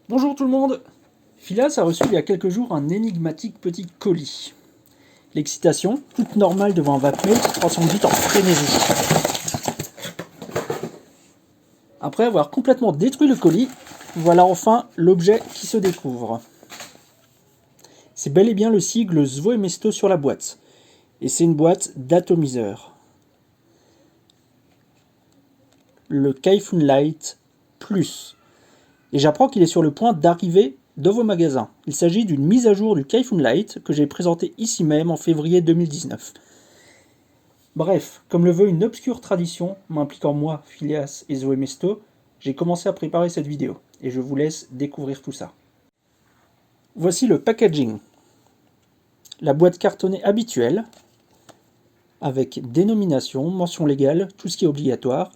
Bonjour tout le monde. Phileas a reçu il y a quelques jours un énigmatique petit colis. L'excitation, toute normale devant un vape mail, se transforme vite en frénésie. Après avoir complètement détruit le colis, voilà enfin l'objet qui se découvre. C'est bel et bien le sigle Zwoemesto sur la boîte. Et c'est une boîte d'atomiseur. Le Kaifun Light Plus. Et j'apprends qu'il est sur le point d'arriver dans vos magasins. Il s'agit d'une mise à jour du Kaifun Light que j'ai présenté ici même en février 2019. Bref, comme le veut une obscure tradition m'impliquant moi, Phileas et Zwoemesto, j'ai commencé à préparer cette vidéo et je vous laisse découvrir tout ça. Voici le packaging. La boîte cartonnée habituelle avec dénomination, mention légale, tout ce qui est obligatoire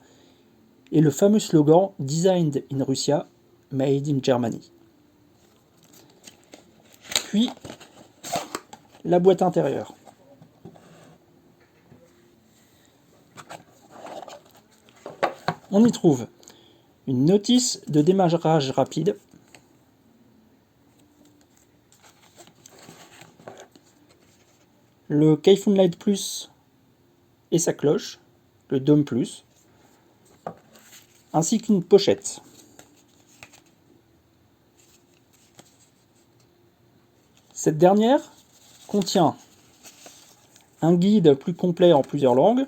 et le fameux slogan Designed in Russia, Made in Germany. Puis la boîte intérieure. On y trouve une notice de démarrage rapide, le Kaifun Light Plus et sa cloche, le Dome Plus, ainsi qu'une pochette. Cette dernière contient un guide plus complet en plusieurs langues,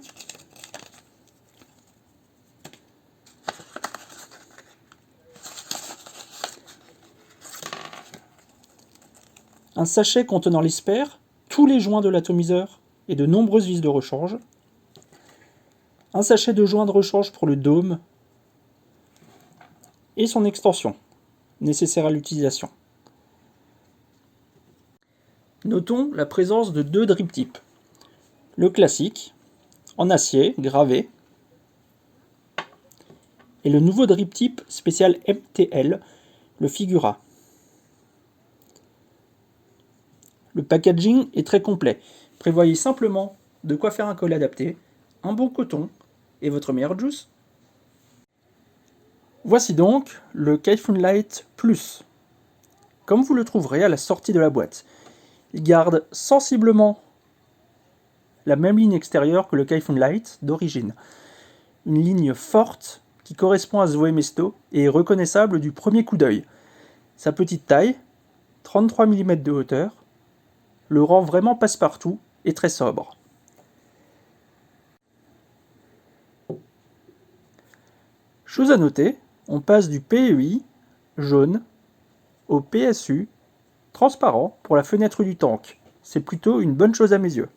un sachet contenant les spares, tous les joints de l'atomiseur et de nombreuses vis de rechange, un sachet de joints de rechange pour le dôme et son extension, nécessaire à l'utilisation. Notons la présence de deux drip tips. Le classique, en acier, gravé, et le nouveau drip tip spécial MTL, le Figura. Le packaging est très complet. Prévoyez simplement de quoi faire un col adapté, un bon coton et votre meilleure juice. Voici donc le Kaifun Light Plus. Comme vous le trouverez à la sortie de la boîte, il garde sensiblement la même ligne extérieure que le Kaifun Light d'origine. Une ligne forte qui correspond à Zwoemesto et est reconnaissable du premier coup d'œil. Sa petite taille, 33 mm de hauteur, le rend vraiment passe-partout et très sobre. Chose à noter, on passe du PEI jaune au PSU transparent pour la fenêtre du tank. C'est plutôt une bonne chose à mes yeux.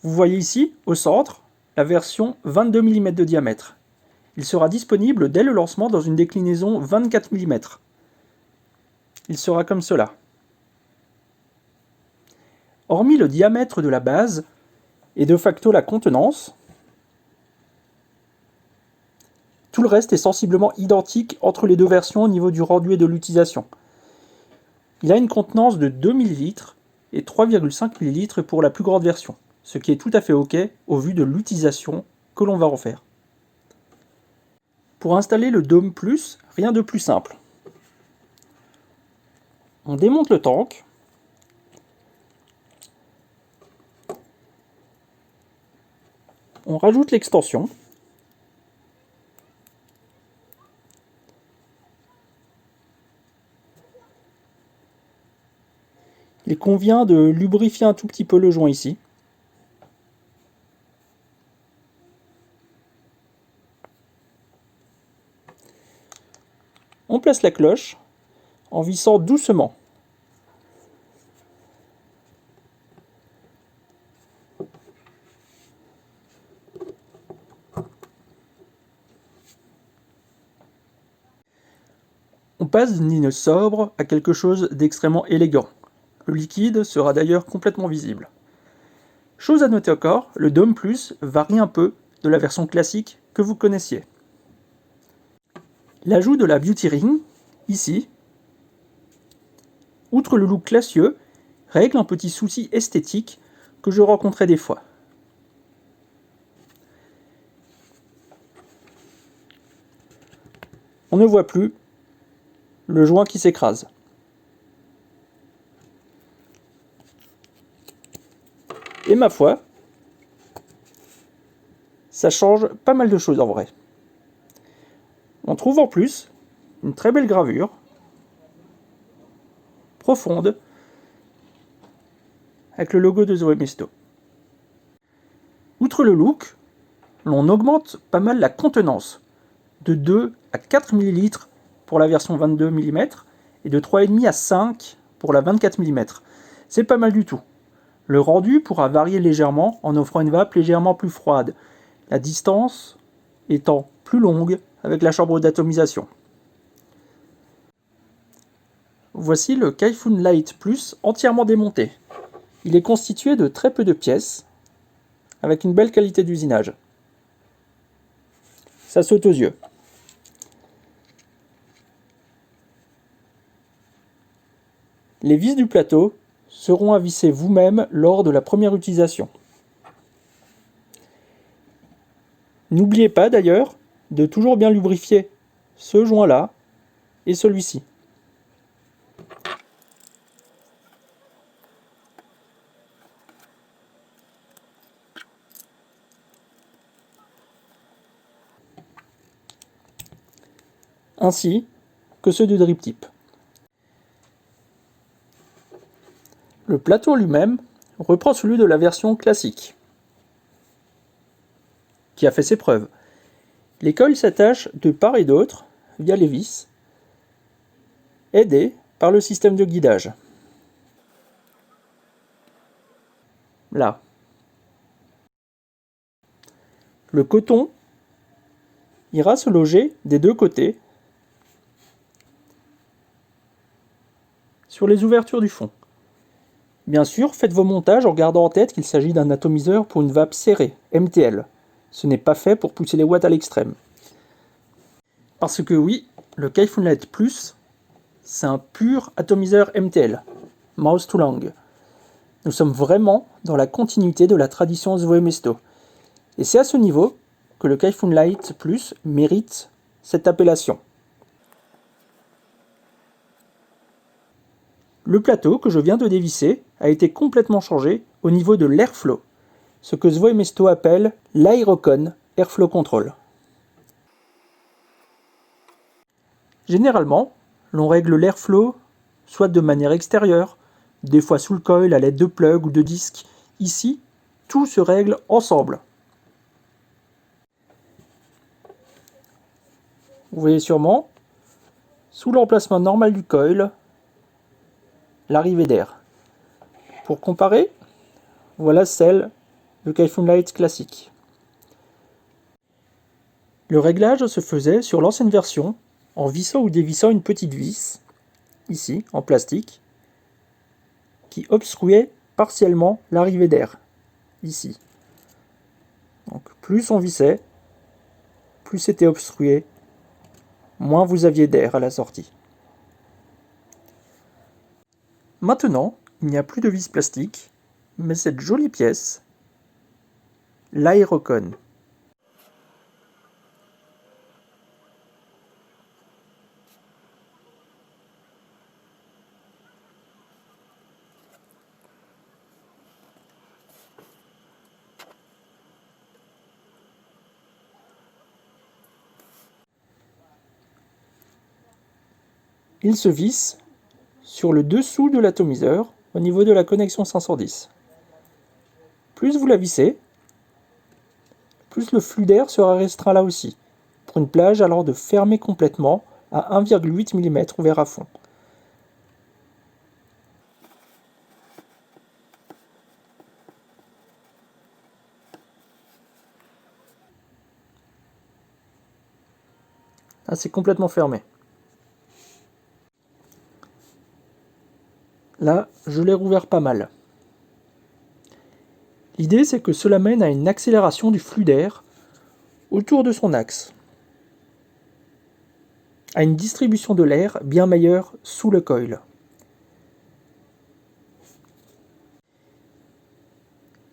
Vous voyez ici, au centre, la version 22 mm de diamètre. Il sera disponible dès le lancement dans une déclinaison 24 mm. Il sera comme cela. Hormis le diamètre de la base et de facto la contenance, tout le reste est sensiblement identique entre les deux versions au niveau du rendu et de l'utilisation. Il a une contenance de 2 ml et 3,5 ml pour la plus grande version, ce qui est tout à fait OK au vu de l'utilisation que l'on va en faire. Pour installer le Dome Plus, rien de plus simple. On démonte le tank. On rajoute l'extension. Il convient de lubrifier un tout petit peu le joint ici. On place la cloche en vissant doucement. On passe d'une ligne sobre à quelque chose d'extrêmement élégant. Le liquide sera d'ailleurs complètement visible. Chose à noter encore, le Dome Plus varie un peu de la version classique que vous connaissiez. L'ajout de la Beauty Ring, ici, outre le look classieux, règle un petit souci esthétique que je rencontrais des fois. On ne voit plus le joint qui s'écrase. Et ma foi, ça change pas mal de choses en vrai. On trouve en plus une très belle gravure, profonde, avec le logo de Zoé Mesto. Outre le look, l'on augmente pas mal la contenance, de 2 à 4 ml pour la version 22 mm et de 3,5 à 5 pour la 24 mm. C'est pas mal du tout. Le rendu pourra varier légèrement en offrant une vape légèrement plus froide, la distance étant plus longue avec la chambre d'atomisation. Voici le Kaifun Light Plus entièrement démonté. Il est constitué de très peu de pièces, avec une belle qualité d'usinage. Ça saute aux yeux. Les vis du plateau seront à visser vous-même lors de la première utilisation. N'oubliez pas d'ailleurs de toujours bien lubrifier ce joint-là et celui-ci. Ainsi que ceux de Drip Tip. Le plateau lui-même reprend celui de la version classique, qui a fait ses preuves. Les coils s'attachent de part et d'autre via les vis, aidés par le système de guidage. Là. Le coton ira se loger des deux côtés sur les ouvertures du fond. Bien sûr, faites vos montages en gardant en tête qu'il s'agit d'un atomiseur pour une vape serrée, MTL. Ce n'est pas fait pour pousser les watts à l'extrême. Parce que oui, le Kaifun Light Plus, c'est un pur atomiseur MTL, Mouse to Lang. Nous sommes vraiment dans la continuité de la tradition Zoé Mesto. Et c'est à ce niveau que le Kaifun Light Plus mérite cette appellation. Le plateau que je viens de dévisser a été complètement changé au niveau de l'airflow, ce que Zoé Mesto appelle l'Aerocon Airflow Control. Généralement, l'on règle l'airflow soit de manière extérieure, des fois sous le coil à l'aide de plugs ou de disques. Ici, tout se règle ensemble. Vous voyez sûrement, sous l'emplacement normal du coil, l'arrivée d'air. Pour comparer, voilà celle de Kaifun Light classique. Le réglage se faisait sur l'ancienne version en vissant ou dévissant une petite vis, ici en plastique, qui obstruait partiellement l'arrivée d'air, ici. Donc plus on vissait, plus c'était obstrué, moins vous aviez d'air à la sortie. Maintenant, il n'y a plus de vis plastique, mais cette jolie pièce, l'Aerocon. Il se visse sur le dessous de l'atomiseur au niveau de la connexion 510. Plus vous la vissez, plus le flux d'air sera restreint là aussi, pour une plage allant de fermer complètement à 1,8 mm ouvert à fond. Là, c'est complètement fermé. Là, je l'ai rouvert pas mal. L'idée, c'est que cela mène à une accélération du flux d'air autour de son axe, à une distribution de l'air bien meilleure sous le coil.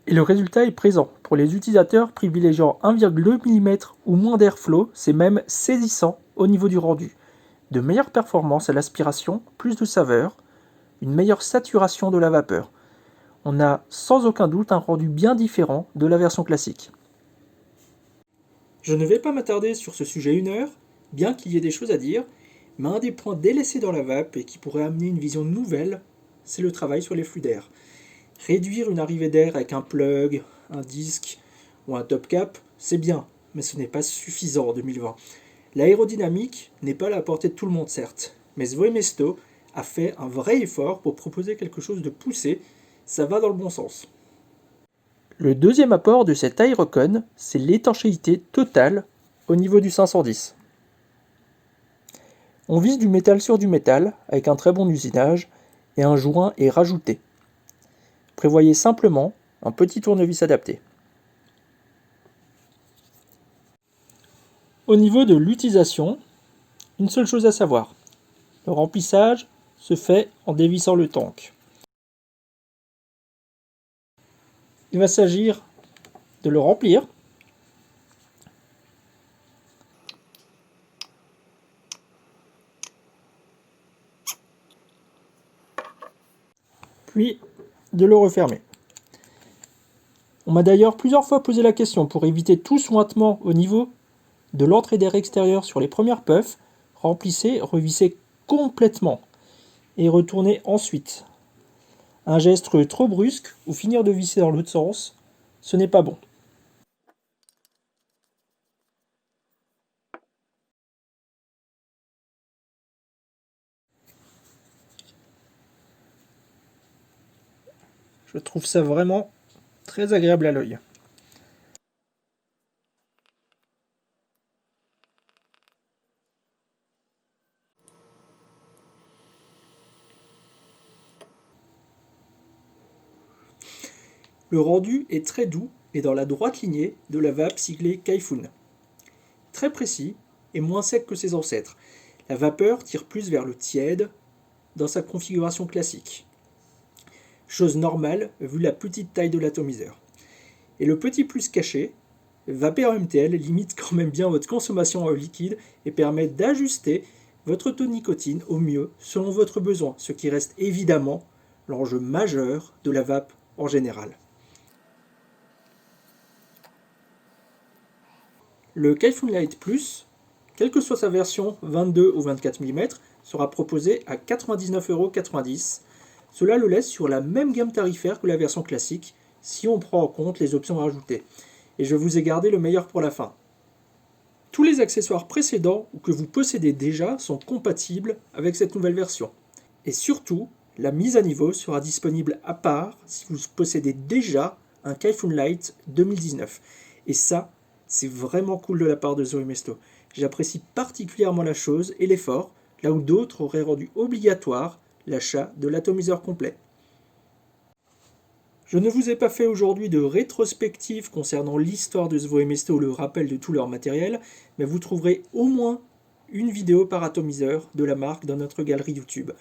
Et le résultat est présent. Pour les utilisateurs privilégiant 1,2 mm ou moins d'airflow, c'est même saisissant au niveau du rendu. de meilleures performances à l'aspiration, plus de saveur, une meilleure saturation de la vapeur. On a sans aucun doute un rendu bien différent de la version classique. Je ne vais pas m'attarder sur ce sujet 1 heure, bien qu'il y ait des choses à dire, mais un des points délaissés dans la vape et qui pourrait amener une vision nouvelle, c'est le travail sur les flux d'air. Réduire une arrivée d'air avec un plug, un disque ou un top cap, c'est bien, mais ce n'est pas suffisant en 2020. L'aérodynamique n'est pas à la portée de tout le monde certes, mais Svoimesto a fait un vrai effort pour proposer quelque chose de poussé, ça va dans le bon sens. Le deuxième apport de cet aérocon, c'est l'étanchéité totale au niveau du 510. On vise du métal sur du métal, avec un très bon usinage, et un joint est rajouté. Prévoyez simplement un petit tournevis adapté. Au niveau de l'utilisation, une seule chose à savoir. Le remplissage se fait en dévissant le tank. Il va s'agir de le remplir, puis de le refermer. On m'a d'ailleurs plusieurs fois posé la question pour éviter tout sointement au niveau de l'entrée d'air extérieur sur les premières puffs, remplissez, revissez complètement et retournez ensuite. Un geste trop brusque ou finir de visser dans l'autre sens, ce n'est pas bon. Je trouve ça vraiment très agréable à l'œil. Le rendu est très doux et dans la droite lignée de la vape siglée Kaifun. Très précis et moins sec que ses ancêtres. La vapeur tire plus vers le tiède dans sa configuration classique. Chose normale vu la petite taille de l'atomiseur. Et le petit plus caché, Vapeur MTL limite quand même bien votre consommation en liquide et permet d'ajuster votre taux de nicotine au mieux selon votre besoin, ce qui reste évidemment l'enjeu majeur de la vape en général. Le Kaifun Light Plus, quelle que soit sa version 22 ou 24 mm, sera proposé à 99,90 €. Cela le laisse sur la même gamme tarifaire que la version classique, si on prend en compte les options rajoutées. Et je vous ai gardé le meilleur pour la fin. Tous les accessoires précédents ou que vous possédez déjà sont compatibles avec cette nouvelle version. Et surtout, la mise à niveau sera disponible à part si vous possédez déjà un Kaifun Light 2019. Et ça, c'est vraiment cool de la part de Zoemesto. J'apprécie particulièrement la chose et l'effort, là où d'autres auraient rendu obligatoire l'achat de l'atomiseur complet. Je ne vous ai pas fait aujourd'hui de rétrospective concernant l'histoire de Svoimesto ou le rappel de tout leur matériel, mais vous trouverez au moins une vidéo par atomiseur de la marque dans notre galerie YouTube.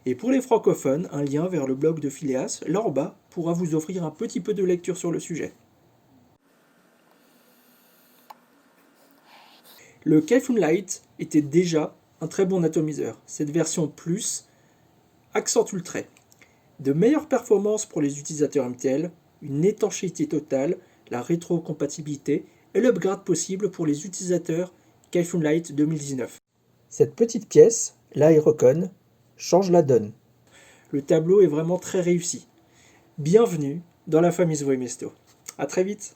Et pour les francophones, un lien vers le blog de Phileas, là en bas, pourra vous offrir un petit peu de lecture sur le sujet. Le Kaifun Light était déjà un très bon atomiseur. Cette version Plus accentue le trait. De meilleures performances pour les utilisateurs MTL, une étanchéité totale, la rétrocompatibilité et l'upgrade possible pour les utilisateurs Kaifun Light 2019. Cette petite pièce, l'Aerocon, change la donne. Le tableau est vraiment très réussi. Bienvenue dans la famille Svoimesto. A très vite.